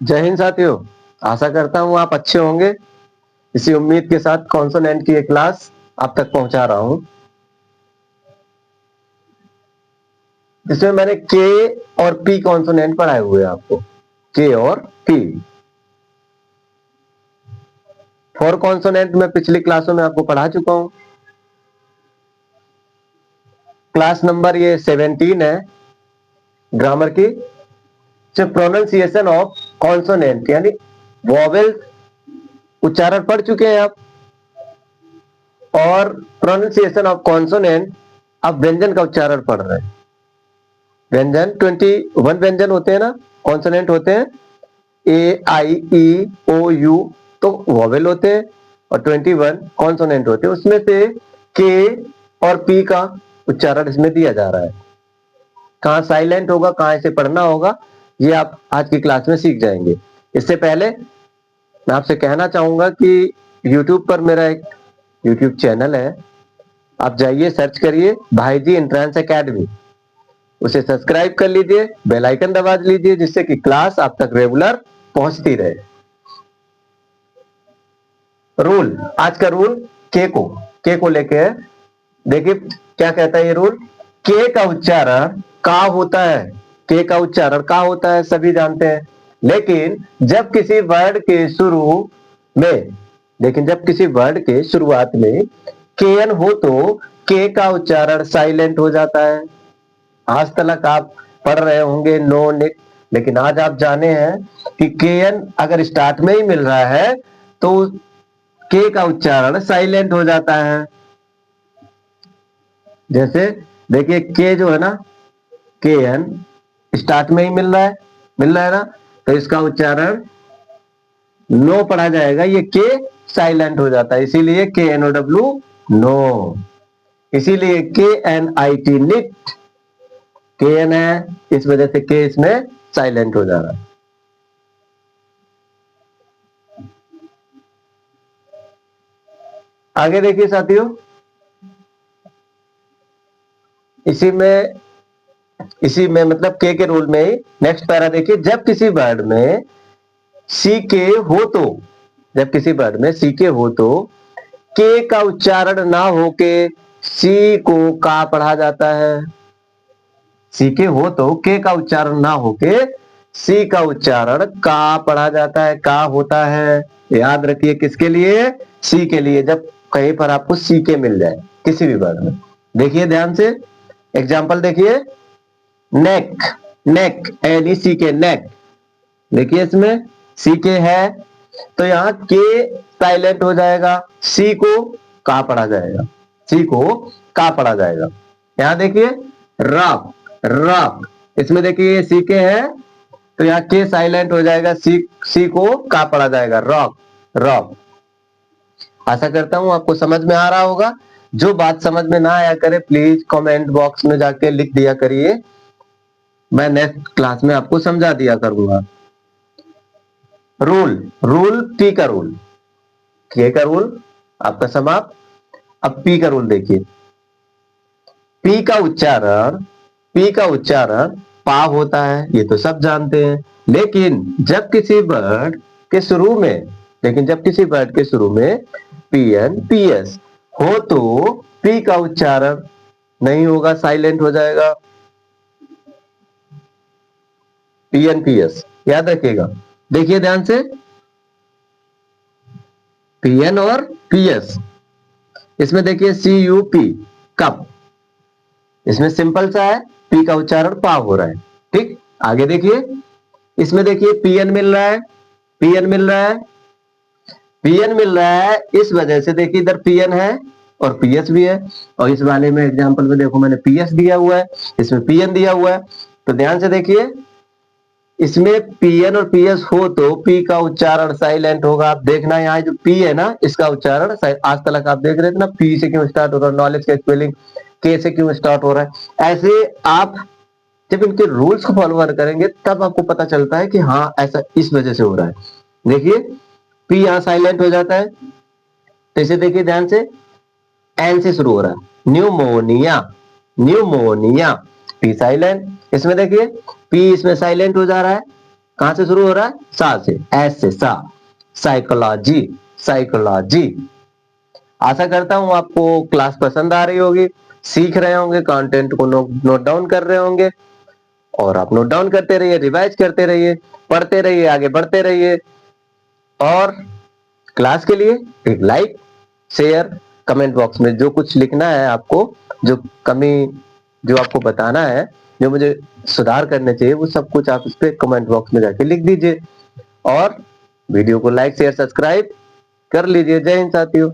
जय हिंद साथियों। आशा करता हूँ आप अच्छे होंगे। इसी उम्मीद के साथ कॉन्सोनेंट की एक क्लास आप तक पहुंचा रहा हूं, जिसमें मैंने के और पी कॉन्सोनेंट पढ़ाए हुए हैं आपको। के और पी फोर कॉन्सोनेंट मैं पिछली क्लासों में आपको पढ़ा चुका हूं। क्लास नंबर ये 17 है ग्रामर की। जो प्रोनाउंसिएशन ऑफ कॉन्सोनेंट यानी वॉवेल उच्चारण पढ़ चुके हैं आप, और प्रोनाउंसिएशन ऑफ कॉन्सोनेंट आप व्यंजन का उच्चारण पढ़ रहे हैं। व्यंजन 21 व्यंजन होते हैं ना, कॉन्सोनेंट होते हैं। ए आई ई ओ यू तो वॉवेल होते हैं, और 21 कॉन्सोनेंट होते हैं। उसमें से के और पी का उच्चारण इसमें दिया जा रहा है। कहाँ साइलेंट होगा, कहाँ इसे पढ़ना होगा, ये आप आज की क्लास में सीख जाएंगे। इससे पहले मैं आपसे कहना चाहूंगा कि YouTube पर मेरा एक YouTube चैनल है, आप जाइए सर्च करिए भाईजी एंट्रेंस एकेडमी, उसे सब्सक्राइब कर लीजिए, बेल आइकन दबा लीजिए, जिससे कि क्लास आप तक रेगुलर पहुंचती रहे। रूल, आज का रूल के को लेके है। देखिए क्या कहता है ये रूल। के का उच्चारण का होता है। के का उच्चारण का होता है सभी जानते हैं, लेकिन जब किसी वर्ड के शुरू में जब किसी वर्ड के शुरुआत में केएन हो तो के का उच्चारण साइलेंट हो जाता है। आज तक आप पढ़ रहे होंगे नो निक, लेकिन आज आप जाने हैं कि केएन अगर स्टार्ट में ही मिल रहा है तो के का उच्चारण साइलेंट हो जाता है। जैसे देखिए के जो है ना, के एन स्टार्ट में ही मिल रहा है ना, तो इसका उच्चारण नो पढ़ा जाएगा, ये के साइलेंट हो जाता है, इसीलिए K N O W no. इसीलिए K N I T NIT, K N है, इस वजह से के इसमें साइलेंट हो जा रहा है। आगे देखिए साथियों, इसी में मतलब के रूल में ही नेक्स्ट पैरा देखिए। जब किसी वर्ड में सी के हो तो, जब किसी वर्ड में सी के हो तो के का उच्चारण ना होके सी को का पढ़ा जाता है। सी के हो तो के का उच्चारण ना होके सी का उच्चारण का पढ़ा जाता है, का होता है। याद रखिए किसके लिए, सी के लिए। जब कहीं पर आपको सी के मिल जाए किसी भी वर्ड में, देखिए ध्यान से एग्जाम्पल देखिए। नेक, नेक एन ई सी के नेक, देखिए इसमें सी के है तो यहाँ के साइलेंट हो जाएगा, सी को का पढ़ा जाएगा, सी को का पढ़ा जाएगा। यहाँ देखिए रॉक, रॉक, इसमें देखिए सी के है तो यहाँ के साइलेंट हो जाएगा, सी को का पढ़ा जाएगा, रॉक, रॉक। आशा करता हूं आपको समझ में आ रहा होगा। जो बात समझ में ना आया करे प्लीज कमेंट बॉक्स में जाके लिख दिया करिए, मैं नेक्स्ट क्लास में आपको समझा दिया करूंगा। रूल, रूल पी का रूल, के का रूल आपका समाप्त। अब पी का रूल देखिए। पी का उच्चारण, पी का उच्चारण पा होता है, ये तो सब जानते हैं, लेकिन जब किसी वर्ड के शुरू में, पी एन पी एस हो तो पी का उच्चारण नहीं होगा, साइलेंट हो जाएगा। पी एन पी एस याद रखिएगा। देखिए ध्यान से, पी एन और पी एस, इसमें देखिए सी यू पी कप, इसमें सिंपल सा है, पी का उच्चारण पा हो रहा है। ठीक, आगे देखिए, इसमें देखिए पी एन मिल रहा है, पी एन मिल रहा है, पी एन मिल रहा है, इस वजह से देखिए इधर पी एन है और पी एस भी है, और इस वाले में एग्जाम्पल में देखो मैंने पी एस दिया हुआ है, इसमें पी एन दिया हुआ है। तो ध्यान से देखिए, इसमें पी एन और पी एस हो तो पी का उच्चारण साइलेंट होगा। आप देखना यहाँ जो पी है ना, इसका उच्चारण आज तक आप देख रहे थे ना, पी से क्यों स्टार्ट हो रहा है, नॉलेज का स्पेलिंग के से क्यों स्टार्ट हो रहा है। ऐसे आप जब इनके रूल्स को फॉलो करेंगे तब आपको पता चलता है कि हाँ ऐसा इस वजह से हो रहा है। देखिए पी यहाँ साइलेंट हो जाता है, तो इसे देखिए ध्यान से, एन से शुरू हो रहा है, न्यूमोनिया, न्यूमोनिया, पी साइलेंट। इसमें देखिए पी इसमें साइलेंट हो जा रहा है, कहां से शुरू हो रहा है? सा से, एस से, सा, साइकोलॉजी, साइकोलॉजी। आशा करता हूं आपको क्लास पसंद आ रही होगी, सीख रहे होंगे, कंटेंट को नोट डाउन कर रहे होंगे, और आप नोट डाउन करते रहिए, रिवाइज करते रहिए, पढ़ते रहिए, आगे बढ़ते रहिए। और क्लास के लिए एक लाइक, शेयर, कमेंट बॉक्स में जो कुछ लिखना है आपको, जो कमी, जो आपको बताना है, जो मुझे सुधार करने चाहिए, वो सब कुछ आप इस पे कमेंट बॉक्स में जाके लिख दीजिए। और वीडियो को लाइक शेयर सब्सक्राइब कर लीजिए। जय हिंद साथियों।